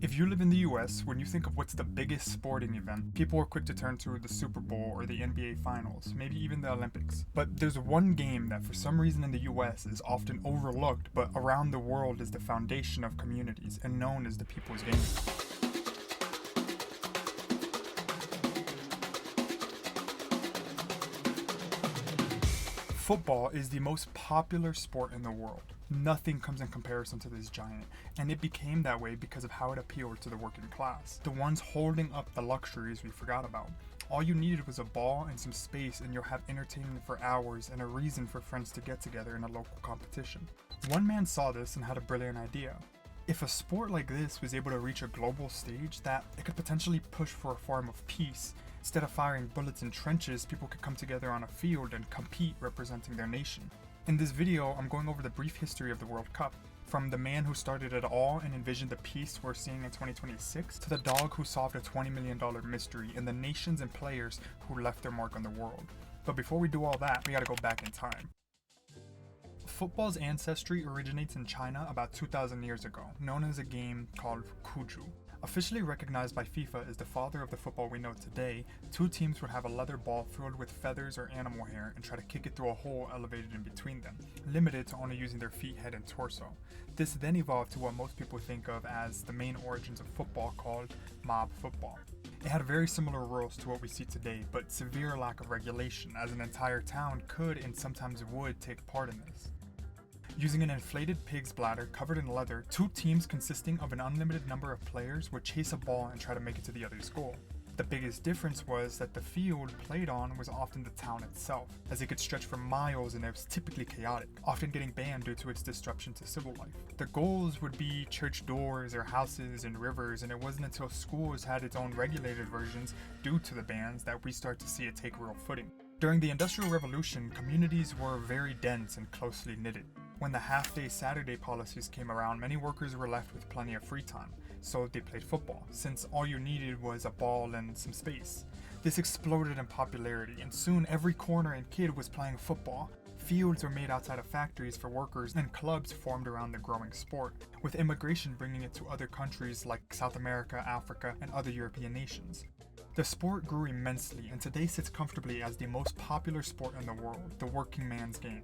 If you live in the US, when you think of what's the biggest sporting event, people are quick to turn to the Super Bowl or the NBA Finals, maybe even the Olympics. But there's one game that for some reason in the US is often overlooked, but around the world is the foundation of communities and known as the people's game. Football is the most popular sport in the world. Nothing comes in comparison to this giant, and it became that way because of how it appealed to the working class, the ones holding up the luxuries we forgot about. All you needed was a ball and some space, and you'll have entertainment for hours and a reason for friends to get together in a local competition. One man saw this and had a brilliant idea. If a sport like this was able to reach a global stage, that it could potentially push for a form of peace. Instead of firing bullets in trenches, people could come together on a field and compete representing their nation. In this video, I'm going over the brief history of the World Cup, from the man who started it all and envisioned the peace we're seeing in 2026, to the dog who solved a $20 million mystery, and the nations and players who left their mark on the world. But before we do all that, we gotta go back in time. Football's ancestry originates in China about 2,000 years ago, known as a game called Cuju. Officially recognized by FIFA as the father of the football we know today, two teams would have a leather ball filled with feathers or animal hair and try to kick it through a hole elevated in between them, limited to only using their feet, head, and torso. This then evolved to what most people think of as the main origins of football, called mob football. It had very similar rules to what we see today, but severe lack of regulation, as an entire town could and sometimes would take part in this. Using an inflated pig's bladder covered in leather, two teams consisting of an unlimited number of players would chase a ball and try to make it to the other's goal. The biggest difference was that the field played on was often the town itself, as it could stretch for miles and it was typically chaotic, often getting banned due to its disruption to civil life. The goals would be church doors or houses and rivers, and it wasn't until schools had its own regulated versions due to the bans that we start to see it take real footing. During the Industrial Revolution, communities were very dense and closely knitted. When the half-day Saturday policies came around, many workers were left with plenty of free time, so they played football, since all you needed was a ball and some space. This exploded in popularity, and soon every corner and kid was playing football. Fields were made outside of factories for workers, and clubs formed around the growing sport, with immigration bringing it to other countries like South America, Africa, and other European nations. The sport grew immensely, and today sits comfortably as the most popular sport in the world, the working man's game.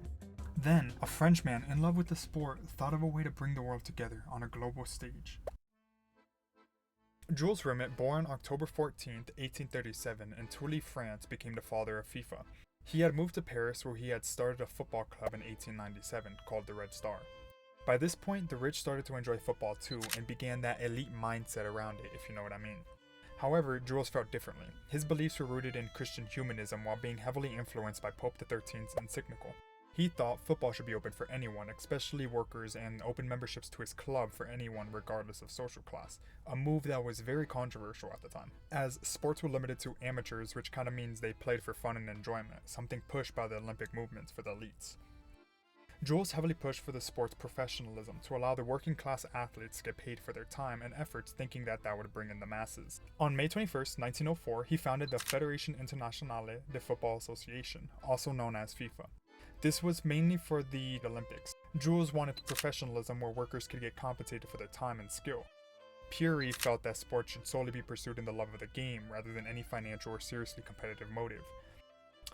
Then, a Frenchman in love with the sport thought of a way to bring the world together on a global stage. Jules Rimet, born October 14, 1837, in Toulouse, France, became the father of FIFA. He had moved to Paris, where he had started a football club in 1897 called the Red Star. By this point, the rich started to enjoy football too, and began that elite mindset around it, if you know what I mean. However, Jules felt differently. His beliefs were rooted in Christian humanism while being heavily influenced by Pope XIII's encyclical. He thought football should be open for anyone, especially workers, and open memberships to his club for anyone regardless of social class, a move that was very controversial at the time, as sports were limited to amateurs, which kind of means they played for fun and enjoyment, something pushed by the Olympic movements for the elites. Jules heavily pushed for the sport's professionalism to allow the working class athletes to get paid for their time and efforts, thinking that that would bring in the masses. On May 21, 1904, he founded the Fédération Internationale de Football Association, also known as FIFA. This was mainly for the Olympics. Jules wanted professionalism where workers could get compensated for their time and skill. Puri felt that sports should solely be pursued in the love of the game rather than any financial or seriously competitive motive.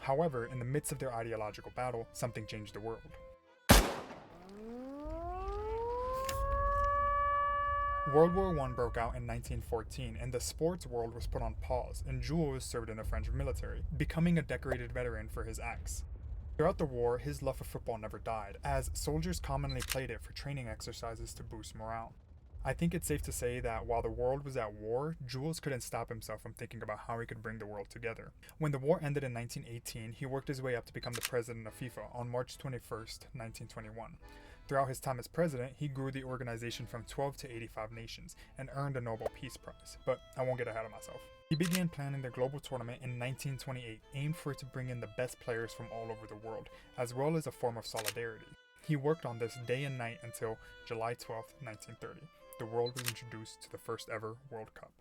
However, in the midst of their ideological battle, something changed the world. World War I broke out in 1914, and the sports world was put on pause, and Jules served in the French military, becoming a decorated veteran for his acts. Throughout the war, his love for football never died, as soldiers commonly played it for training exercises to boost morale. I think it's safe to say that while the world was at war, Jules couldn't stop himself from thinking about how he could bring the world together. When the war ended in 1918, he worked his way up to become the president of FIFA on March 21, 1921. Throughout his time as president, he grew the organization from 12 to 85 nations and earned a Nobel Peace Prize, but I won't get ahead of myself. He began planning the global tournament in 1928, aimed for it to bring in the best players from all over the world, as well as a form of solidarity. He worked on this day and night until July 12, 1930. The world was introduced to the first ever World Cup.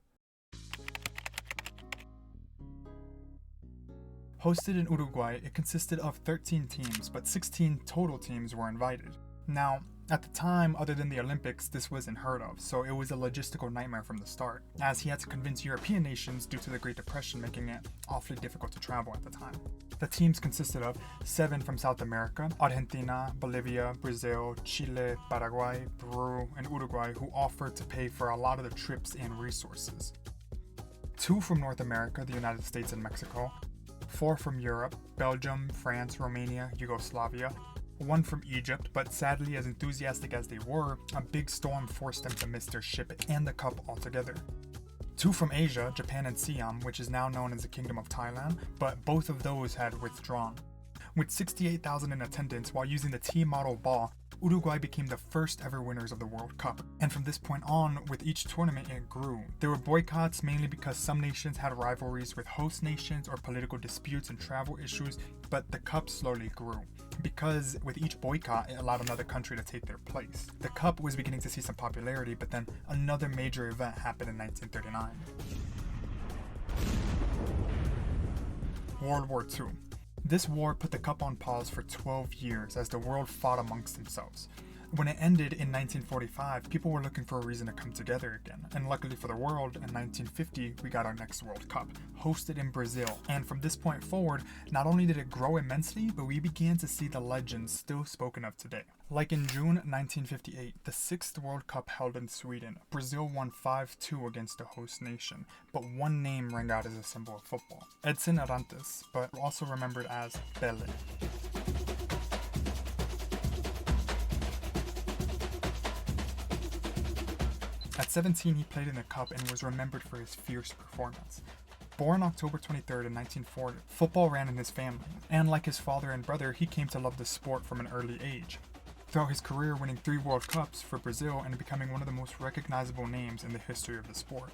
Hosted in Uruguay, it consisted of 13 teams, but 16 total teams were invited. Now, At the time, other than the Olympics, this was unheard of, so it was a logistical nightmare from the start, as he had to convince European nations due to the Great Depression making it awfully difficult to travel at the time. The teams consisted of 7 from South America, Argentina, Bolivia, Brazil, Chile, Paraguay, Peru, and Uruguay, who offered to pay for a lot of the trips and resources. 2 from North America, the United States and Mexico, 4 from Europe, Belgium, France, Romania, Yugoslavia, 1 from Egypt, but sadly, as enthusiastic as they were, a big storm forced them to miss their ship and the cup altogether. 2 from Asia, Japan and Siam, which is now known as the Kingdom of Thailand, but both of those had withdrawn. With 68,000 in attendance while using the team model ball, Uruguay became the first ever winners of the World Cup. And from this point on, with each tournament, it grew. There were boycotts mainly because some nations had rivalries with host nations or political disputes and travel issues, but the cup slowly grew. Because with each boycott, it allowed another country to take their place. The cup was beginning to see some popularity, but then another major event happened in 1939. World War II. This war put the cup on pause for 12 years as the world fought amongst themselves. When it ended in 1945, people were looking for a reason to come together again, and luckily for the world, in 1950 we got our next World Cup, hosted in Brazil, and from this point forward, not only did it grow immensely, but we began to see the legends still spoken of today. Like in June 1958, the 6th World Cup held in Sweden, Brazil won 5-2 against the host nation, but one name rang out as a symbol of football, Edson Arantes, but also remembered as Pele. At 17, he played in the Cup and was remembered for his fierce performance. Born October 23rd in 1940, football ran in his family, and like his father and brother, he came to love the sport from an early age. Throughout his career, winning 3 World Cups for Brazil and becoming one of the most recognizable names in the history of the sport.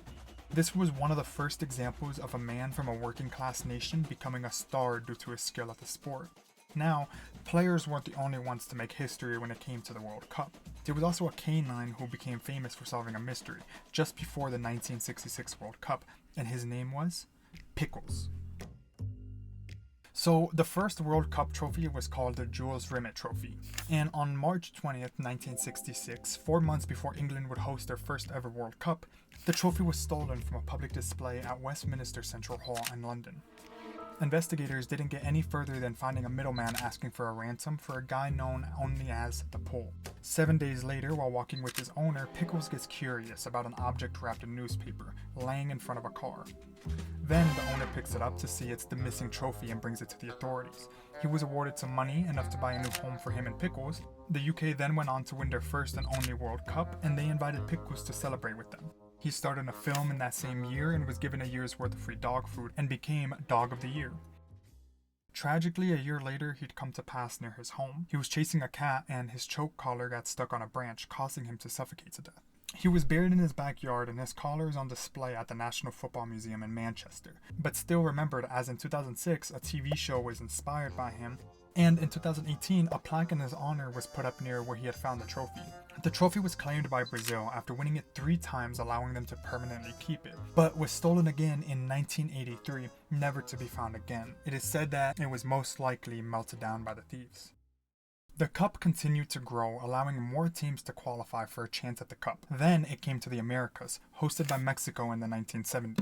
This was one of the first examples of a man from a working class nation becoming a star due to his skill at the sport. Now, players weren't the only ones to make history when it came to the World Cup. There was also a canine who became famous for solving a mystery just before the 1966 World Cup, and his name was Pickles. So, the first World Cup trophy was called the Jules Rimet Trophy, and on March 20th, 1966, 4 months before England would host their first ever World Cup, the trophy was stolen from a public display at Westminster Central Hall in London. Investigators didn't get any further than finding a middleman asking for a ransom for a guy known only as the Pole. 7 days later, while walking with his owner, Pickles gets curious about an object wrapped in newspaper, laying in front of a car. Then the owner picks it up to see it's the missing trophy and brings it to the authorities. He was awarded some money, enough to buy a new home for him and Pickles. The UK then went on to win their first and only World Cup, and they invited Pickles to celebrate with them. He starred in a film in that same year and was given a year's worth of free dog food and became Dog of the Year. Tragically, a year later, he'd come to pass near his home. He was chasing a cat and his choke collar got stuck on a branch, causing him to suffocate to death. He was buried in his backyard and his collar is on display at the National Football Museum in Manchester, but still remembered as in 2006 a TV show was inspired by him, and in 2018 a plaque in his honor was put up near where he had found the trophy. The trophy was claimed by Brazil after winning it 3 times, allowing them to permanently keep it, but was stolen again in 1983, never to be found again. It is said that it was most likely melted down by the thieves. The Cup continued to grow, allowing more teams to qualify for a chance at the Cup. Then it came to the Americas, hosted by Mexico in the 1970s.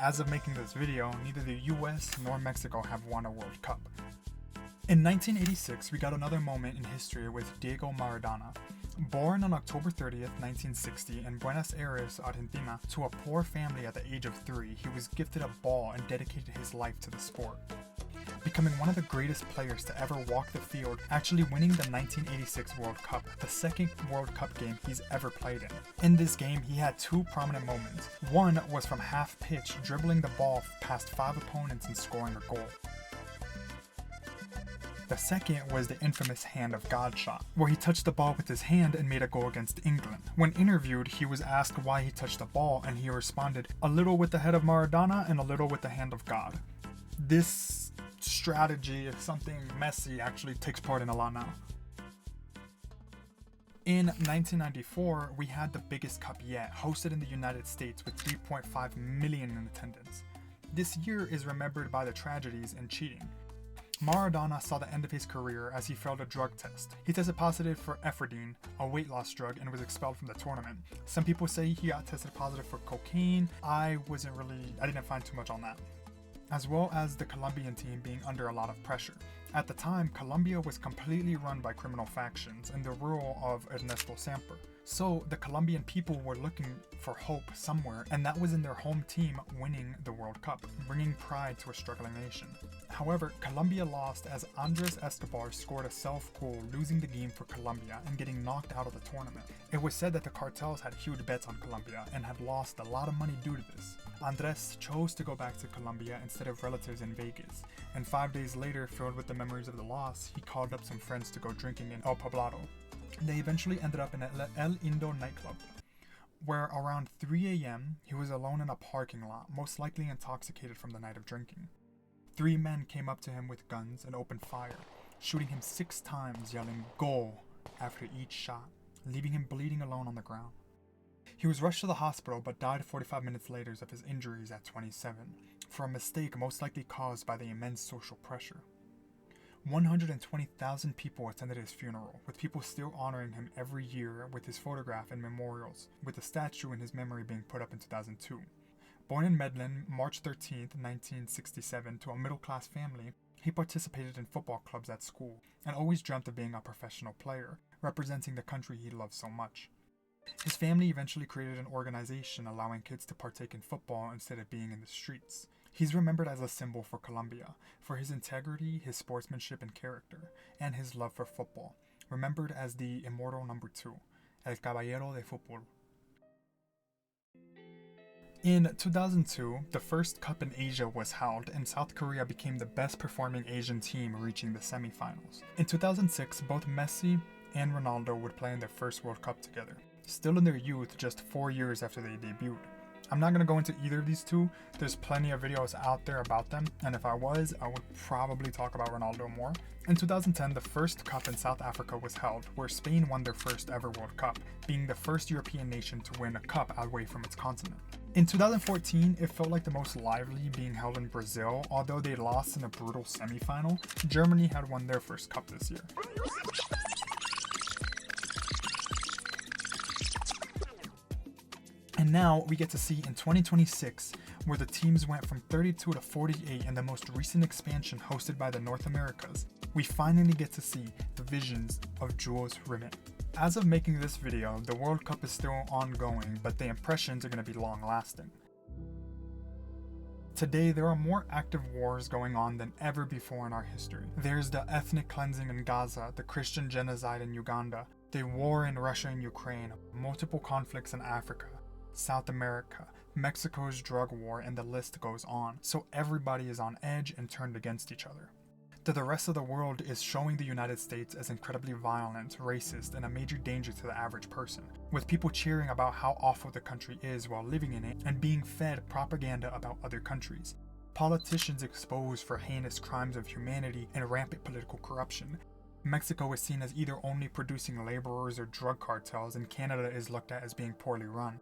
As of making this video, neither the US nor Mexico have won a World Cup. In 1986, we got another moment in history with Diego Maradona. Born on October 30th, 1960 in Buenos Aires, Argentina, to a poor family at the age of 3, he was gifted a ball and dedicated his life to the sport, becoming one of the greatest players to ever walk the field, actually winning the 1986 World Cup, the second World Cup game he's ever played in. In this game, he had 2 prominent moments. One was from half pitch, dribbling the ball past 5 opponents and scoring a goal. The second was the infamous Hand of God shot, where he touched the ball with his hand and made a goal against England. When interviewed, he was asked why he touched the ball, and he responded, "A little with the head of Maradona and a little with the hand of God." This strategy. It's something Messi actually takes part in a lot now. In 1994, we had the biggest cup yet, hosted in the United States with 3.5 million in attendance. This year is remembered by the tragedies and cheating. Maradona saw the end of his career as he failed a drug test. He tested positive for ephedrine, a weight loss drug, and was expelled from the tournament. Some people say he got tested positive for cocaine. I didn't find too much on that. As well as the Colombian team being under a lot of pressure. At the time, Colombia was completely run by criminal factions and the rule of Ernesto Samper. So the Colombian people were looking for hope somewhere, and that was in their home team winning the World Cup, bringing pride to a struggling nation. However, Colombia lost as Andres Escobar scored a self-goal, losing the game for Colombia and getting knocked out of the tournament. It was said that the cartels had huge bets on Colombia and had lost a lot of money due to this. Andres chose to go back to Colombia instead of relatives in Vegas, and 5 days later, filled with the memories of the loss, he called up some friends to go drinking in El Poblado. They eventually ended up in El Indo nightclub, where around 3 a.m. he was alone in a parking lot, most likely intoxicated from the night of drinking. 3 men came up to him with guns and opened fire, shooting him 6 times, yelling "Goal" after each shot, leaving him bleeding alone on the ground. He was rushed to the hospital but died 45 minutes later of his injuries at 27, for a mistake most likely caused by the immense social pressure. 120,000 people attended his funeral, with people still honoring him every year with his photograph and memorials, with a statue in his memory being put up in 2002. Born in Medellin, March 13, 1967, to a middle-class family, he participated in football clubs at school and always dreamt of being a professional player, representing the country he loved so much. His family eventually created an organization allowing kids to partake in football instead of being in the streets. He's remembered as a symbol for Colombia, for his integrity, his sportsmanship and character, and his love for football, remembered as the immortal number 2, El Caballero de Fútbol. In 2002, the first cup in Asia was held, and South Korea became the best performing Asian team, reaching the semifinals. In 2006, both Messi and Ronaldo would play in their first World Cup together, still in their youth, just 4 years after they debuted. I'm not going to go into either of these two. There's plenty of videos out there about them, and if I was, I would probably talk about Ronaldo more. In 2010, the first cup in South Africa was held, where Spain won their first ever World Cup, being the first European nation to win a cup away from its continent. In 2014, it felt like the most lively, being held in Brazil. Although they lost in a brutal semi-final, Germany had won their first cup this year. And now we get to see in 2026, where the teams went from 32 to 48 in the most recent expansion hosted by the North Americas, we finally get to see the visions of Jules Rimet. As of making this video, the World Cup is still ongoing, but the impressions are going to be long lasting. Today, there are more active wars going on than ever before in our history. There's the ethnic cleansing in Gaza, the Christian genocide in Uganda, the war in Russia and Ukraine, multiple conflicts in Africa, South America, Mexico's drug war, and the list goes on. So everybody is on edge and turned against each other. The rest of the world is showing the United States as incredibly violent, racist, and a major danger to the average person, with people cheering about how awful the country is while living in it and being fed propaganda about other countries. Politicians exposed for heinous crimes of humanity and rampant political corruption. Mexico is seen as either only producing laborers or drug cartels, and Canada is looked at as being poorly run.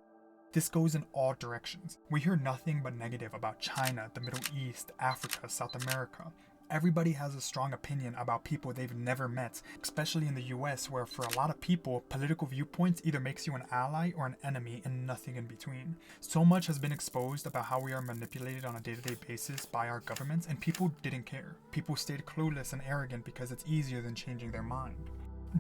This goes in all directions. We hear nothing but negative about China, the Middle East, Africa, South America. Everybody has a strong opinion about people they've never met, especially in the US, where for a lot of people, political viewpoints either makes you an ally or an enemy and nothing in between. So much has been exposed about how we are manipulated on a day-to-day basis by our governments, and people didn't care. People stayed clueless and arrogant because it's easier than changing their mind.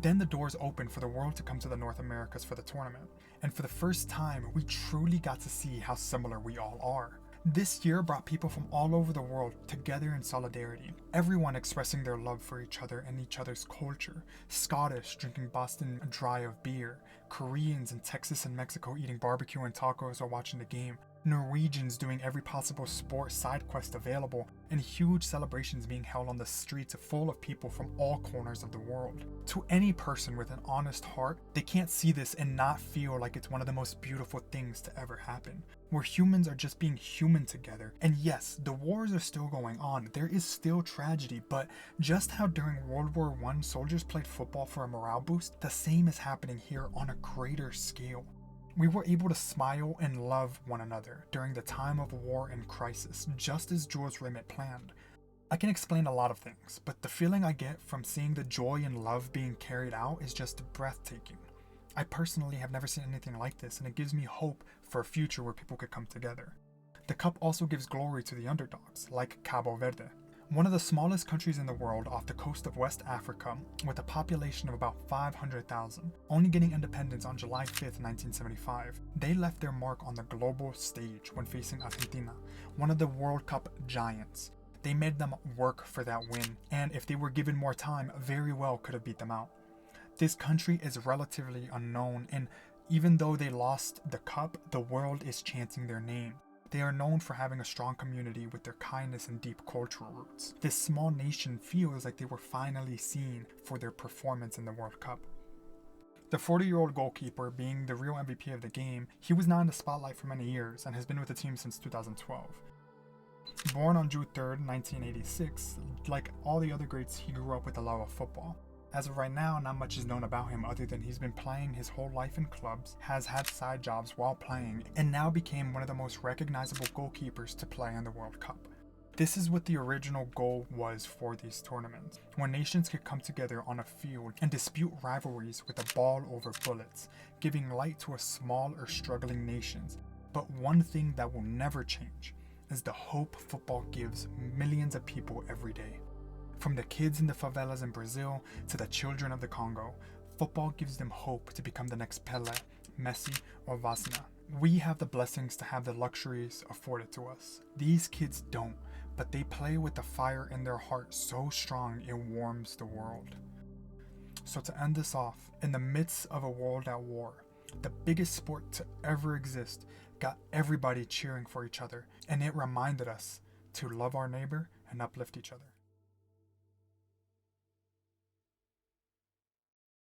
Then the doors opened for the world to come to the North Americas for the tournament, and for the first time, we truly got to see how similar we all are. This year brought people from all over the world together in solidarity, everyone expressing their love for each other and each other's culture. Scottish drinking Boston Dry of beer, Koreans in Texas and Mexico eating barbecue and tacos while watching the game, Norwegians doing every possible sport side quest available, and huge celebrations being held on the streets full of people from all corners of the world. To any person with an honest heart, they can't see this and not feel like it's one of the most beautiful things to ever happen, where humans are just being human together. And yes, the wars are still going on, there is still tragedy, but just how during World War I soldiers played football for a morale boost, the same is happening here on a greater scale. We were able to smile and love one another during the time of war and crisis, just as Jules Rimet planned. I can explain a lot of things, but the feeling I get from seeing the joy and love being carried out is just breathtaking. I personally have never seen anything like this, and it gives me hope for a future where people could come together. The cup also gives glory to the underdogs, like Cabo Verde, one of the smallest countries in the world off the coast of West Africa with a population of about 500,000, only getting independence on July 5th, 1975. They left their mark on the global stage when facing Argentina, one of the World Cup giants. They made them work for that win, and if they were given more time, very well could have beat them out. This country is relatively unknown, and even though they lost the cup, the world is chanting their name. They are known for having a strong community with their kindness and deep cultural roots. This small nation feels like they were finally seen for their performance in the World Cup. The 40-year-old goalkeeper, being the real MVP of the game, he was not in the spotlight for many years and has been with the team since 2012. Born on June 3rd, 1986, like all the other greats, he grew up with a love of football. As of right now, not much is known about him other than he's been playing his whole life in clubs, has had side jobs while playing, and now became one of the most recognizable goalkeepers to play in the World Cup. This is what the original goal was for these tournaments, when nations could come together on a field and dispute rivalries with a ball over bullets, giving light to a small or struggling nations. But one thing that will never change is the hope football gives millions of people every day. From the kids in the favelas in Brazil to the children of the Congo, football gives them hope to become the next Pele, Messi, or Vasna. We have the blessings to have the luxuries afforded to us. These kids don't, but they play with the fire in their heart so strong it warms the world. So to end this off, in the midst of a world at war, the biggest sport to ever exist got everybody cheering for each other, and it reminded us to love our neighbor and uplift each other.